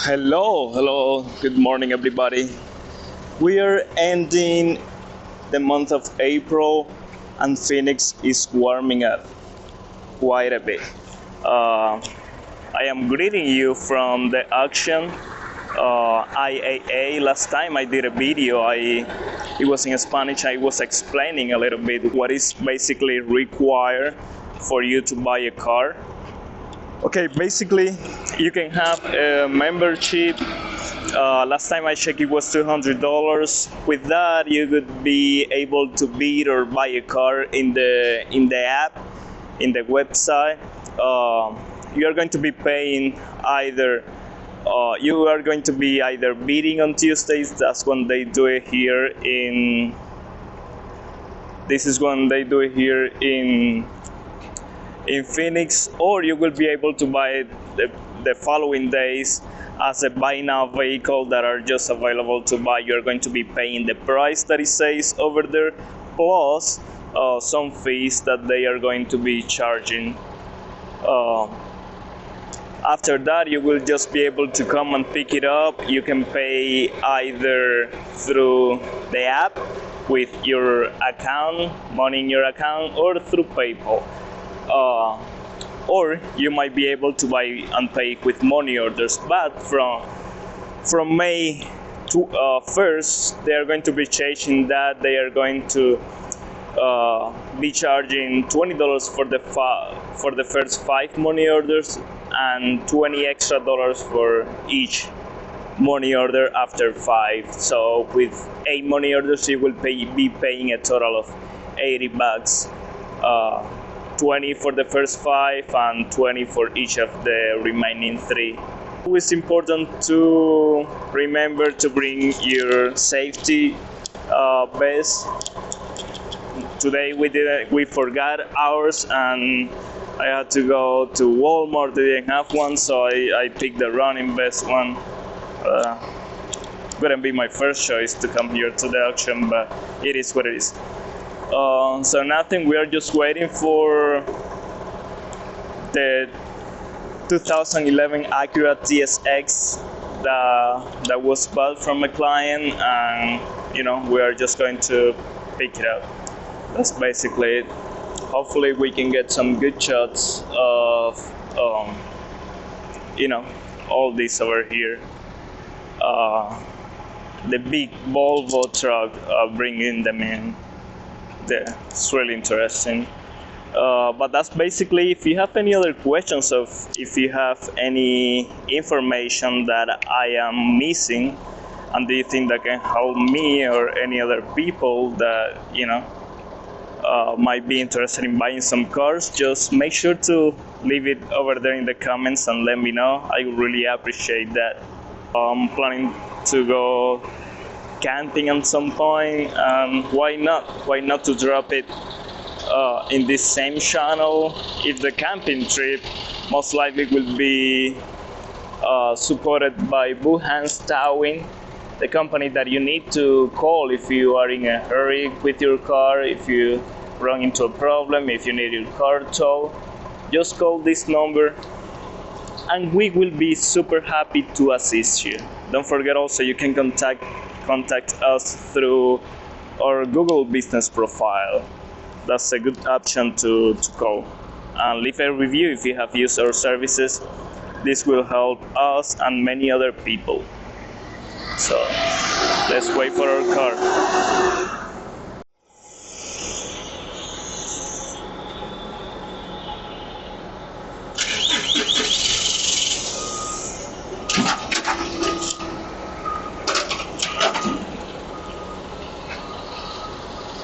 Hello, good morning, everybody. We are ending the month of April, and Phoenix is warming up quite a bit. I am greeting you from the auction IAA. Last time I did a video, it was in Spanish. I was explaining a little bit what is basically required for you to buy a car. Okay, basically, you can have a membership. Last time I checked, it was $200. With that, you could be able to bid or buy a car in the app, in the website. You are going to be paying either. You are going to be either bidding on Tuesdays. That's when they do it here in. This is when they do it here in Phoenix, or you will be able to buy it the following days as a buy now vehicle that are just available to buy. You're going to be paying the price that it says over there, plus some fees that they are going to be charging. After that, you will just be able to come and pick it up. You can pay either through the app with your account, money in your account, or through PayPal. Or you might be able to buy and pay with money orders. But from May 1st, they are going to be changing that. They are going to be charging $20 for the first 5 money orders and $20 extra for each money order after 5. So with 8 money orders, you will be paying a total of $80. 20 for the first 5 and 20 for each of the remaining 3. It's important to remember to bring your safety vest. Today we forgot ours, and I had to go to Walmart. They didn't have one, so I picked the running vest one. Wouldn't be my first choice to come here to the auction, but it is what it is. So nothing, we are just waiting for the 2011 Acura TSX that was bought from a client, and we are just going to pick it up. That's basically it. Hopefully we can get some good shots of all this over here. The big Volvo truck bringing them in. Yeah, it's really interesting. But that's basically. If you have any other questions, if you have any information that I am missing, and do you think that can help me or any other people that might be interested in buying some cars, just make sure to leave it over there in the comments and let me know. I really appreciate that. I'm planning to go camping at some point, and why not to drop it in this same channel. If the camping trip most likely will be supported by Buhan's Towing, the company that you need to call if you are in a hurry with your car, if you run into a problem, if you need your car towed. Just call this number and we will be super happy to assist you. Don't forget also, you can contact us through our Google business profile. That's a good option to call. And leave a review if you have used our services. This will help us and many other people. So let's wait for our car.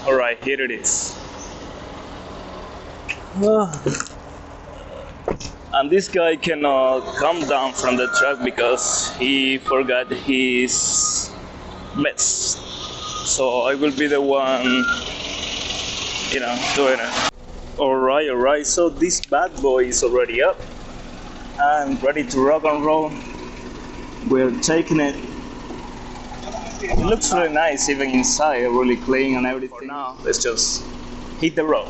Alright, here it is. And this guy cannot come down from the truck because he forgot his vest. So I will be the one, doing it. Alright, so this bad boy is already up and ready to rock and roll. We're taking it. It looks really nice, even inside, really clean and everything. For now, let's just hit the road.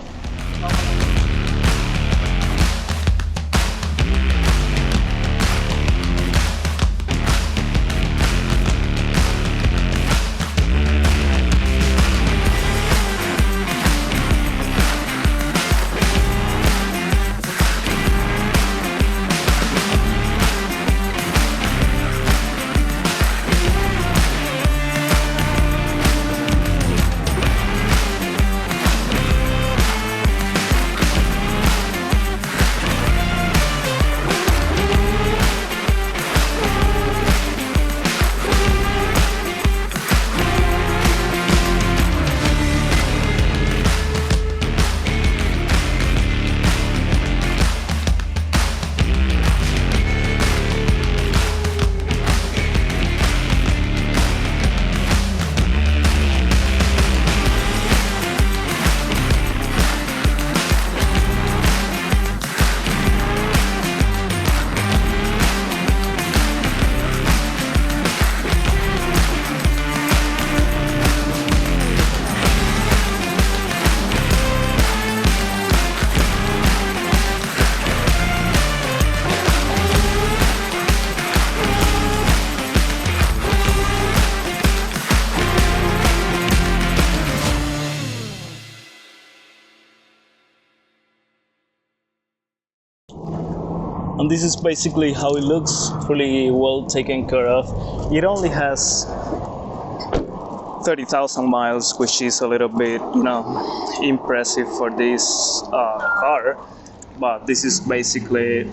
And this is basically how it looks, really well taken care of. It only has 30,000 miles, which is a little bit, impressive for this car. But this is basically,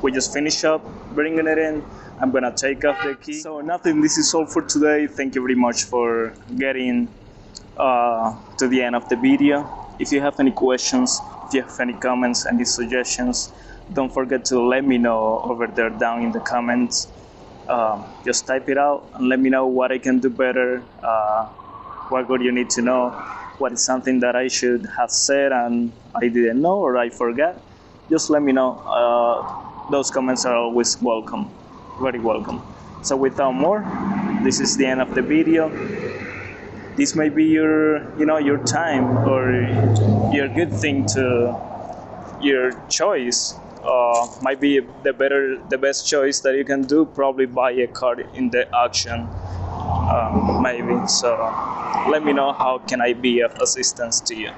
we just finished up bringing it in. I'm gonna take off the key. So nothing, this is all for today. Thank you very much for getting to the end of the video. If you have any questions, if you have any comments, any suggestions, don't forget to let me know over there down in the comments. Just type it out and let me know what I can do better, what would you need to know, what is something that I should have said and I didn't know or I forgot. Just let me know. Those comments are always welcome, very welcome. So without more, this is the end of the video. This may be your time or your good thing to your choice. Might be the best choice that you can do. Probably buy a car in the auction, maybe. So let me know how can I be of assistance to you.